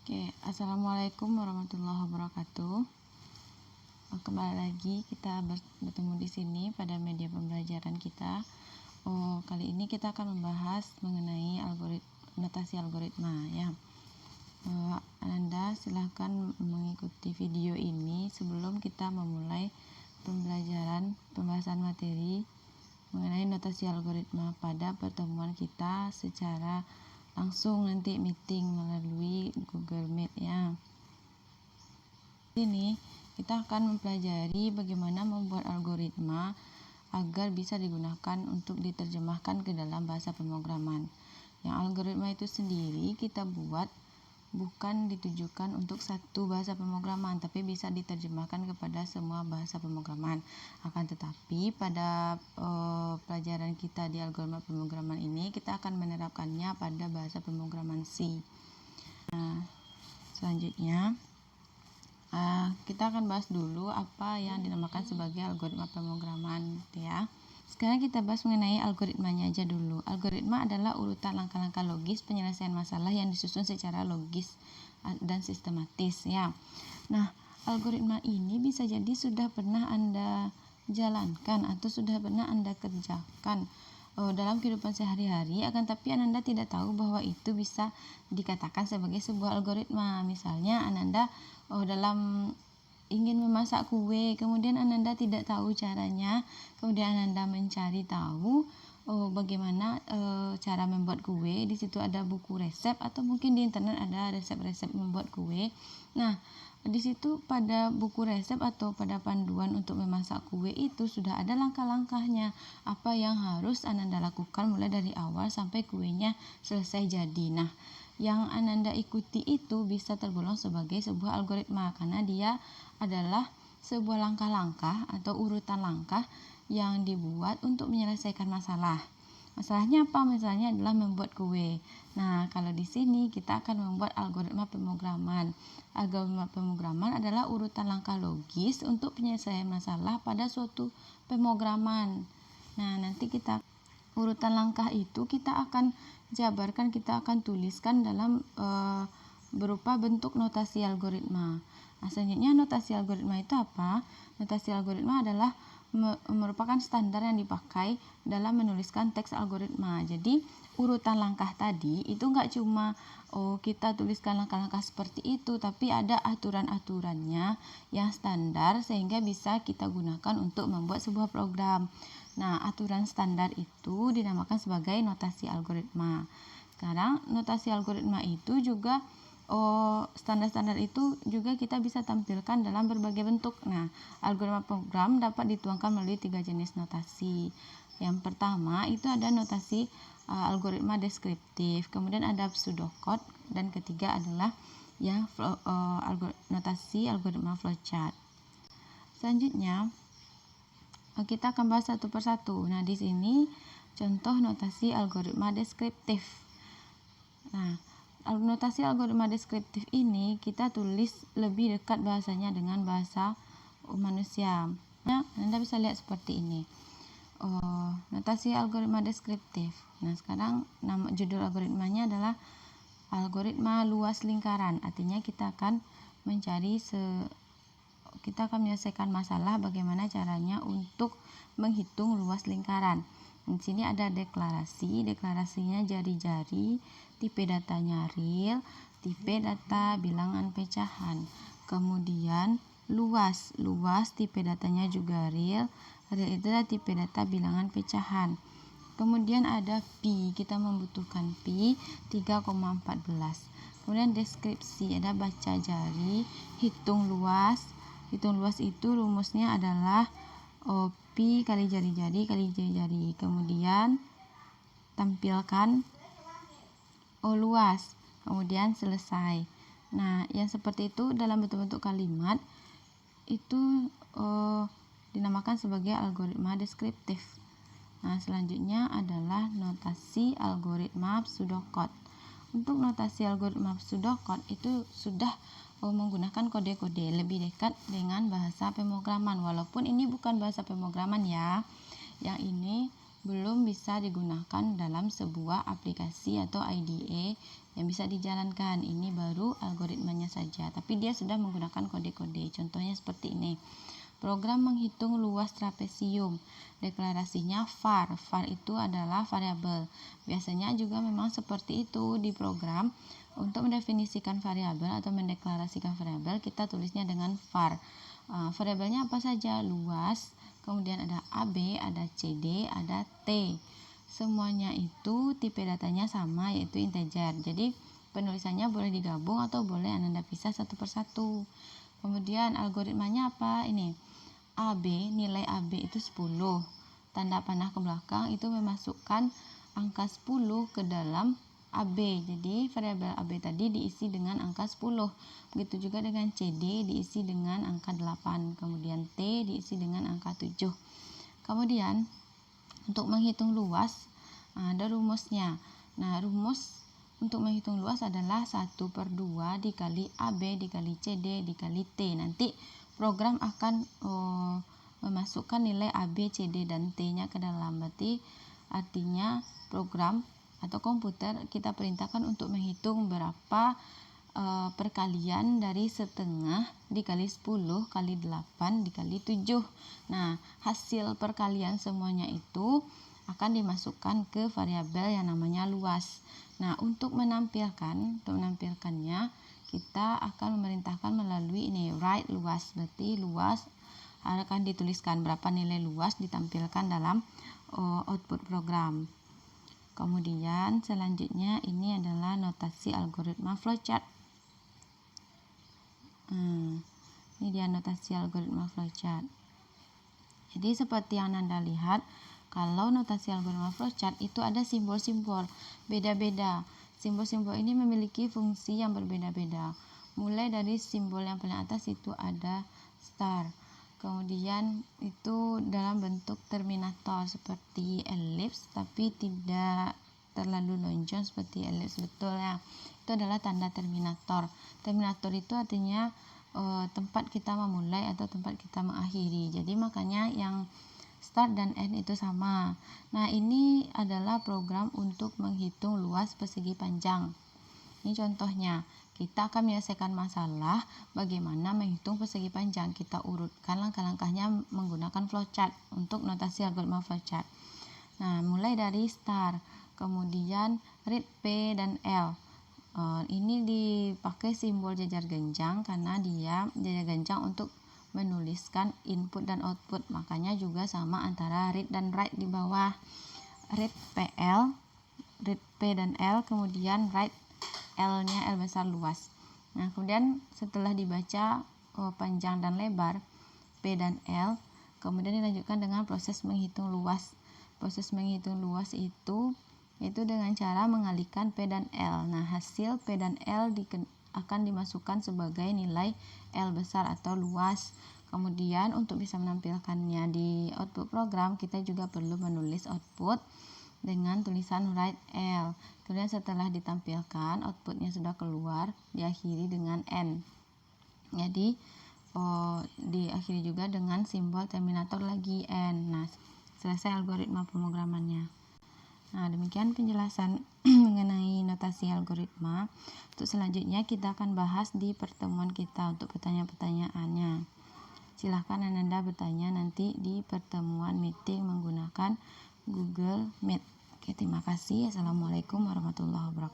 Oke, Assalamualaikum warahmatullahi wabarakatuh. Kembali lagi kita bertemu di sini pada media pembelajaran kita. Kali ini kita akan membahas mengenai notasi algoritma ya. Anda silahkan mengikuti video ini sebelum kita memulai pembahasan materi mengenai notasi algoritma pada pertemuan kita secara langsung nanti meeting melalui Google Meet ya. Ini kita akan mempelajari bagaimana membuat algoritma agar bisa digunakan untuk diterjemahkan ke dalam bahasa pemrograman. Yang algoritma itu sendiri kita buat bukan ditujukan untuk satu bahasa pemrograman, tapi bisa diterjemahkan kepada semua bahasa pemrograman. Akan tetapi pada pelajaran kita di algoritma pemrograman ini kita akan menerapkannya pada bahasa pemrograman C. Nah, selanjutnya kita akan bahas dulu apa yang dinamakan sebagai algoritma pemrograman ya. Sekarang kita bahas mengenai algoritmanya aja dulu. Algoritma adalah urutan langkah-langkah logis penyelesaian masalah yang disusun secara logis dan sistematis ya. Nah, algoritma ini bisa jadi sudah pernah Anda jalankan atau sudah pernah Anda kerjakan dalam kehidupan sehari-hari, akan tapi Anda tidak tahu bahwa itu bisa dikatakan sebagai sebuah algoritma. Misalnya Anda dalam ingin memasak kue, kemudian Ananda tidak tahu caranya, kemudian Ananda mencari tahu bagaimana cara membuat kue. Di situ ada buku resep atau mungkin di internet ada resep-resep membuat kue. Nah, di situ pada buku resep atau pada panduan untuk memasak kue itu sudah ada langkah-langkahnya, apa yang harus Ananda lakukan mulai dari awal sampai kuenya selesai jadi. Nah, yang Ananda ikuti itu bisa tergolong sebagai sebuah algoritma karena dia adalah sebuah langkah-langkah atau urutan langkah yang dibuat untuk menyelesaikan masalah. Masalahnya apa? Misalnya adalah membuat kue. Nah, kalau di sini kita akan membuat algoritma pemrograman. Algoritma pemrograman adalah urutan langkah logis untuk penyelesaian masalah pada suatu pemrograman. Nah, nanti urutan langkah itu kita akan jabarkan, kita akan tuliskan dalam berupa bentuk notasi algoritma. Nah, selanjutnya notasi algoritma itu apa? Notasi algoritma adalah merupakan standar yang dipakai dalam menuliskan teks algoritma. Jadi urutan langkah tadi itu nggak cuma kita tuliskan langkah-langkah seperti itu, tapi ada aturan-aturannya yang standar sehingga bisa kita gunakan untuk membuat sebuah program. Nah, aturan standar itu dinamakan sebagai notasi algoritma. Sekarang notasi algoritma itu juga standar-standar itu juga kita bisa tampilkan dalam berbagai bentuk. Nah, algoritma program dapat dituangkan melalui 3 jenis notasi. Yang pertama itu ada notasi algoritma deskriptif, kemudian ada pseudocode, dan ketiga adalah yang notasi algoritma flowchart. Selanjutnya kita akan bahas satu persatu. Nah, di sini contoh notasi algoritma deskriptif. Nah, notasi algoritma deskriptif ini kita tulis lebih dekat bahasanya dengan bahasa manusia. Nah, Anda bisa lihat seperti ini. Notasi algoritma deskriptif. Nah, sekarang judul algoritmanya adalah algoritma luas lingkaran. Artinya kita akan menyelesaikan masalah bagaimana caranya untuk menghitung luas lingkaran. Di sini ada deklarasinya jari-jari, tipe datanya real, tipe data bilangan pecahan. Kemudian luas tipe datanya juga real itu adalah tipe data bilangan pecahan. Kemudian ada pi, kita membutuhkan pi 3,14. Kemudian deskripsi, ada baca jari, hitung luas itu rumusnya adalah pi kali jari-jari kali jari-jari. Kemudian tampilkan luas, kemudian selesai. Nah, yang seperti itu dalam bentuk-bentuk kalimat itu dinamakan sebagai algoritma deskriptif. Nah, selanjutnya adalah notasi algoritma pseudocode. Untuk notasi algoritma pseudocode itu sudah menggunakan kode-kode lebih dekat dengan bahasa pemrograman, walaupun ini bukan bahasa pemrograman ya. Yang ini belum bisa digunakan dalam sebuah aplikasi atau IDE yang bisa dijalankan. Ini baru algoritmanya saja, tapi dia sudah menggunakan kode-kode. Contohnya seperti ini. Program menghitung luas trapesium. Deklarasinya var. Var itu adalah variabel. Biasanya juga memang seperti itu di program. Untuk mendefinisikan variabel atau mendeklarasikan variabel, kita tulisnya dengan var. Variabelnya apa saja? Luas, kemudian ada AB, ada CD, ada T. Semuanya itu tipe datanya sama, yaitu integer. Jadi penulisannya boleh digabung atau boleh Anda pisah satu persatu. Kemudian algoritmanya apa? Ini AB, nilai AB itu 10. Tanda panah ke belakang itu memasukkan angka 10 ke dalam AB. Jadi variabel AB tadi diisi dengan angka 10. Begitu juga dengan CD diisi dengan angka 8. Kemudian T diisi dengan angka 7. Kemudian untuk menghitung luas ada rumusnya. Nah, rumus untuk menghitung luas adalah 1/2 dikali AB dikali CD dikali T. Nanti program akan memasukkan nilai AB, CD, dan T-nya ke dalam. Berarti artinya program atau komputer kita perintahkan untuk menghitung berapa perkalian dari setengah dikali 10 kali 8 dikali 7. Nah, hasil perkalian semuanya itu akan dimasukkan ke variabel yang namanya luas. Nah, untuk menampilkannya kita akan memerintahkan melalui ini write luas. Berarti luas akan dituliskan berapa nilai luas ditampilkan dalam output program. Kemudian selanjutnya ini adalah notasi algoritma flowchart. Ini dia notasi algoritma flowchart. Jadi seperti yang Anda lihat, kalau notasi algoritma flowchart itu ada simbol-simbol beda-beda. Simbol-simbol ini memiliki fungsi yang berbeda-beda. Mulai dari simbol yang paling atas itu ada star. Kemudian itu dalam bentuk terminator seperti elips, tapi tidak terlalu lonjong seperti elips, betul ya. Itu adalah tanda terminator. Terminator itu artinya tempat kita memulai atau tempat kita mengakhiri. Jadi makanya yang start dan end itu sama. Nah, ini adalah program untuk menghitung luas persegi panjang. Ini contohnya. Kita akan menyelesaikan masalah bagaimana menghitung persegi panjang. Kita urutkan langkah-langkahnya menggunakan flowchart untuk notasi algoritma flowchart. Nah, mulai dari start, kemudian read P dan L. Ini dipakai simbol jajar genjang karena dia jajar genjang untuk menuliskan input dan output. Makanya juga sama antara read dan write di bawah. Read PL, read P dan L, kemudian write L-nya L besar luas. Nah, kemudian setelah dibaca panjang dan lebar P dan L, kemudian dilanjutkan dengan proses menghitung luas. Proses menghitung luas itu dengan cara mengalihkan P dan L. Nah, hasil P dan L akan dimasukkan sebagai nilai L besar atau luas. Kemudian untuk bisa menampilkannya di output program, kita juga perlu menulis output dengan tulisan write L. Kemudian setelah ditampilkan, outputnya sudah keluar, diakhiri dengan N. Jadi diakhiri juga dengan simbol terminator lagi N. Nah, selesai algoritma pemrogramannya. Nah, demikian penjelasan mengenai notasi algoritma. Untuk selanjutnya kita akan bahas di pertemuan kita untuk pertanyaan-pertanyaannya. Silahkan Anda bertanya nanti di pertemuan meeting menggunakan Google Meet. Oke, terima kasih. Assalamualaikum warahmatullahi wabarakatuh.